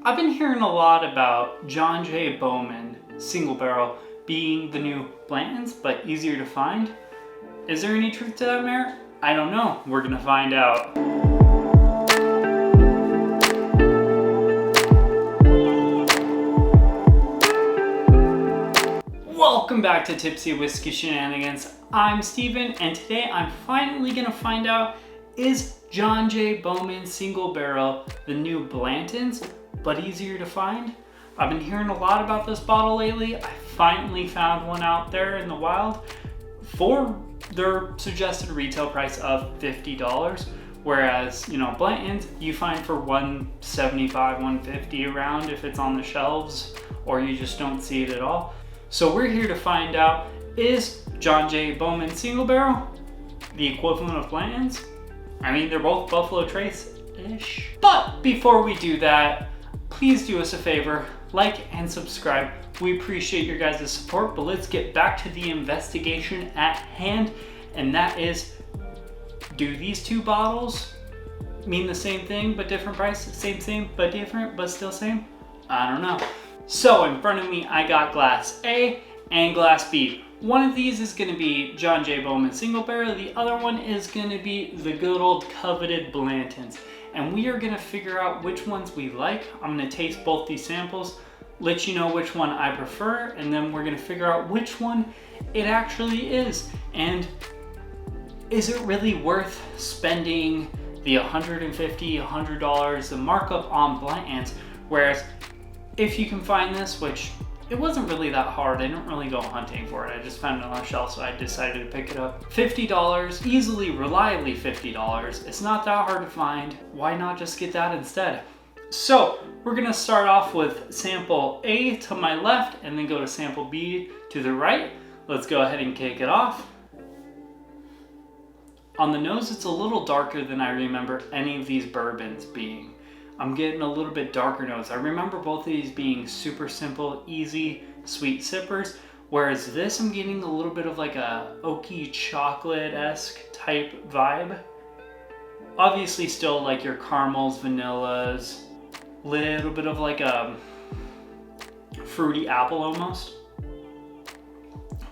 I've been hearing a lot about John J. Bowman Single Barrel being the new Blantons, but easier to find. Is there any truth to that, Merritt? I don't know. We're gonna find out. Welcome back to Tipsy Whiskey Shenanigans. I'm Steven, and today I'm finally gonna find out, is John J. Bowman Single Barrel the new Blantons, but easier to find? I've been hearing a lot about this bottle lately. I finally found one out there in the wild for their suggested retail price of $50, whereas, Blantons you find for $175, $150 around if it's on the shelves, or you just don't see it at all. So we're here to find out, is John J. Bowman Single Barrel the equivalent of Blantons? I mean, they're both Buffalo Trace-ish. But before we do that, please do us a favor, like and subscribe. We appreciate your guys' support, but let's get back to the investigation at hand, and that is, do these two bottles mean the same thing but different price? Same but different but still same? I don't know. So in front of me, I got glass A and glass B. One of these is going to be John J. Bowman Single Barrel. The other one is going to be the good old coveted Blantons. And we are going to figure out which ones we like. I'm going to taste both these samples, let you know which one I prefer, and then we're going to figure out which one it actually is. And is it really worth spending the $150, $100, the markup on Blantons? Whereas if you can find this, which it wasn't really that hard, I didn't really go hunting for it, I just found it on a shelf, so I decided to pick it up. $50, easily, reliably $50. It's not that hard to find. Why not just get that instead? So we're gonna start off with sample A to my left and then go to sample B to the right. Let's go ahead and kick it off. On the nose, it's a little darker than I remember any of these bourbons being. I'm getting a little bit darker notes. I remember both of these being super simple, easy, sweet sippers, whereas this I'm getting a little bit of like a oaky chocolate-esque type vibe. Obviously still like your caramels, vanillas, little bit of like a fruity apple almost.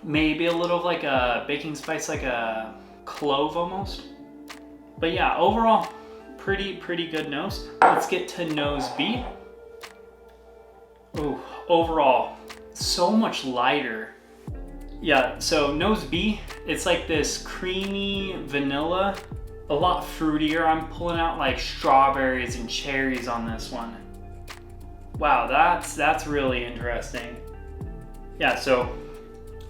Maybe a little of like a baking spice, like a clove almost. But yeah, overall, pretty good nose. Let's get to nose B. Ooh, overall, so much lighter. Yeah, so nose B, it's like this creamy vanilla, a lot fruitier. I'm pulling out like strawberries and cherries on this one. Wow, that's really interesting. Yeah, so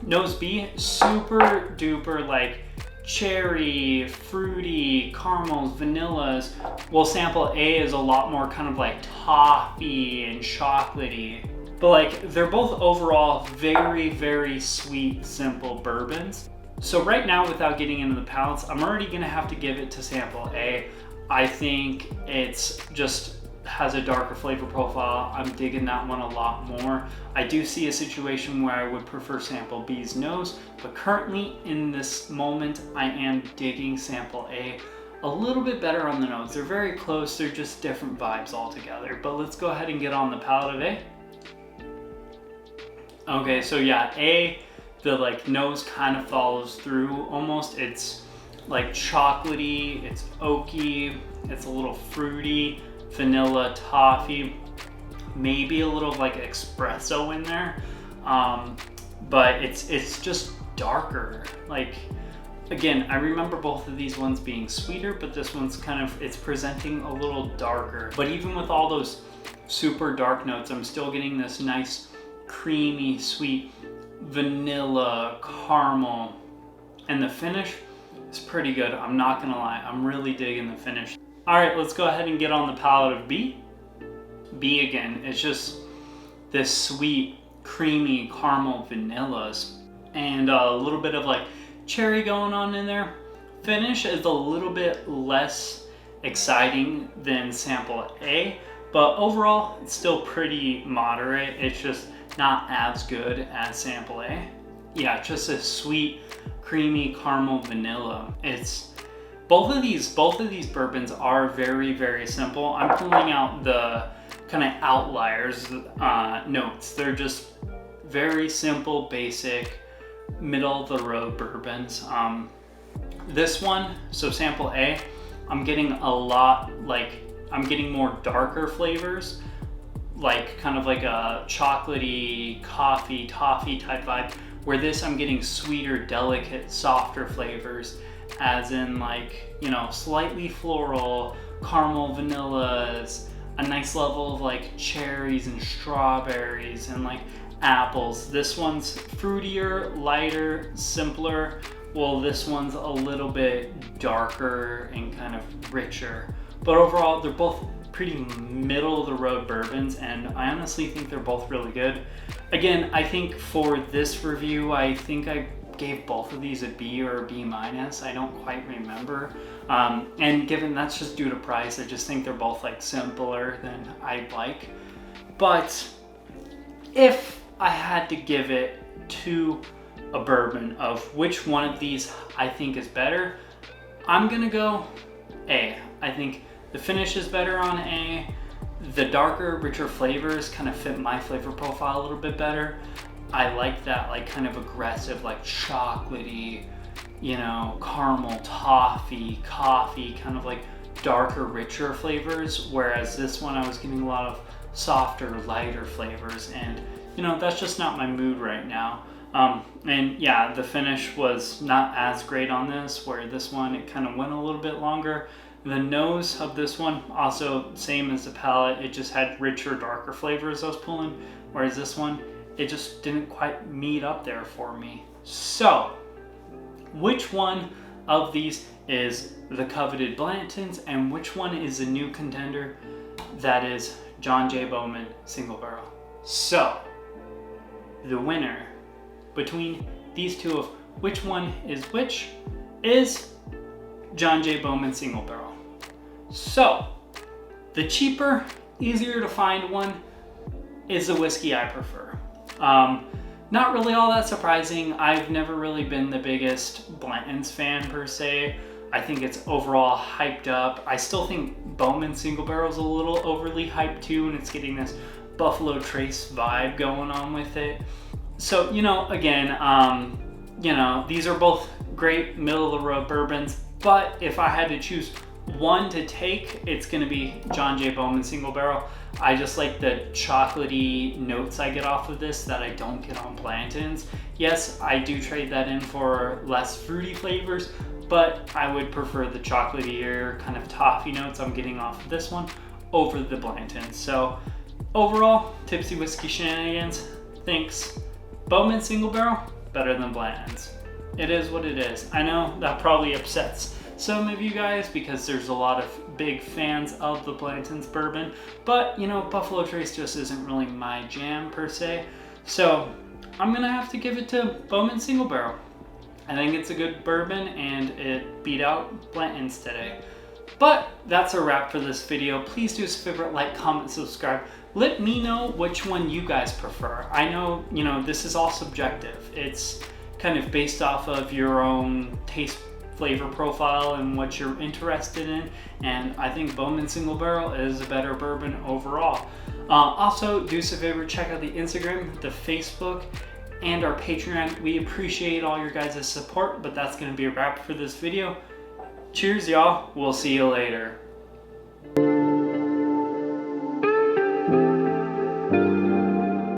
nose B, super duper like cherry, fruity, caramels, vanillas. Well, sample A is a lot more kind of like toffee and chocolatey. But like, they're both overall very sweet, simple bourbons. So right now, without getting into the palates, I'm already gonna have to give it to sample A. I think it's just has a darker flavor profile. I'm digging that one a lot more. I do see a situation where I would prefer sample B's nose, but currently in this moment, I am digging sample A a little bit better on the nose. They're very close, they're just different vibes altogether. But let's go ahead and get on the palate of A. Okay, so yeah, A, the like nose kind of follows through almost. It's like chocolatey, it's oaky, it's a little fruity, vanilla, toffee, maybe a little like espresso in there, but it's just darker. Like, again, I remember both of these ones being sweeter, but this one's kind of, it's presenting a little darker. But even with all those super dark notes, I'm still getting this nice creamy, sweet vanilla, caramel, and the finish is pretty good. I'm not gonna lie, I'm really digging the finish. All right, let's go ahead and get on the palate of B. B again, it's just this sweet, creamy caramel vanillas and a little bit of like cherry going on in there. Finish is a little bit less exciting than sample A, but overall it's still pretty moderate. It's just not as good as sample A. Yeah, just a sweet, creamy caramel vanilla. It's both of these bourbons are very, very simple. I'm pulling out the kind of outliers notes. They're just very simple, basic, middle of the road bourbons. This one, so sample A, I'm getting a lot, like, I'm getting more darker flavors, like kind of like a chocolatey, coffee, toffee type vibe, where this I'm getting sweeter, delicate, softer flavors, as in like, you know, slightly floral, caramel vanillas, a nice level of like cherries and strawberries and like apples. This one's fruitier, lighter, simpler. Well, this one's a little bit darker and kind of richer. But overall, they're both pretty middle of the road bourbons, and I honestly think they're both really good. Again, I think for this review, I think I gave both of these a B or a B minus. I don't quite remember. And given that's just due to price, I just think they're both like simpler than I like. But if I had to give it to a bourbon of which one of these I think is better, I'm gonna go A. I think the finish is better on A. The darker, richer flavors kind of fit my flavor profile a little bit better. I like that like kind of aggressive, like chocolatey, you know, caramel, toffee, coffee, kind of like darker, richer flavors. Whereas this one I was getting a lot of softer, lighter flavors, and you know, that's just not my mood right now. And yeah, the finish was not as great on this, where this one, it kind of went a little bit longer. The nose of this one, also same as the palate, it just had richer, darker flavors I was pulling, whereas this one, it just didn't quite meet up there for me. So, which one of these is the coveted Blantons, and which one is the new contender that is John J. Bowman Single Barrel? So, the winner between these two of which one is which is John J. Bowman Single Barrel. So, the cheaper, easier to find one is the whiskey I prefer. Not really all that surprising. I've never really been the biggest Blantons fan per se. I think it's overall hyped up. I still think Bowman Single Barrel is a little overly hyped too, and it's getting this Buffalo Trace vibe going on with it. So, you know, again, you know, these are both great middle of the road bourbons, but if I had to choose one to take, it's gonna be John J. Bowman Single Barrel. I just like the chocolatey notes I get off of this that I don't get on Blantons. Yes, I do trade that in for less fruity flavors, but I would prefer the chocolatier kind of toffee notes I'm getting off of this one over the Blantons. So overall, Tipsy Whiskey Shenanigans thinks Bowman Single Barrel better than Blantons. It is what it is. I know that probably upsets some of you guys because there's a lot of big fans of the Blantons bourbon, but you know, Buffalo Trace just isn't really my jam per se. So I'm gonna have to give it to Bowman Single Barrel. I think it's a good bourbon and it beat out Blantons today. But that's a wrap for this video. Please do us a favor, like, comment, subscribe. Let me know which one you guys prefer. I know, you know, this is all subjective. It's kind of based off of your own taste, flavor profile, and what you're interested in. And I think Bowman Single Barrel is a better bourbon overall. Also, do us a favor, check out the Instagram, the Facebook, and our Patreon. We appreciate all your guys' support, but that's going to be a wrap for this video. Cheers, y'all. We'll see you later.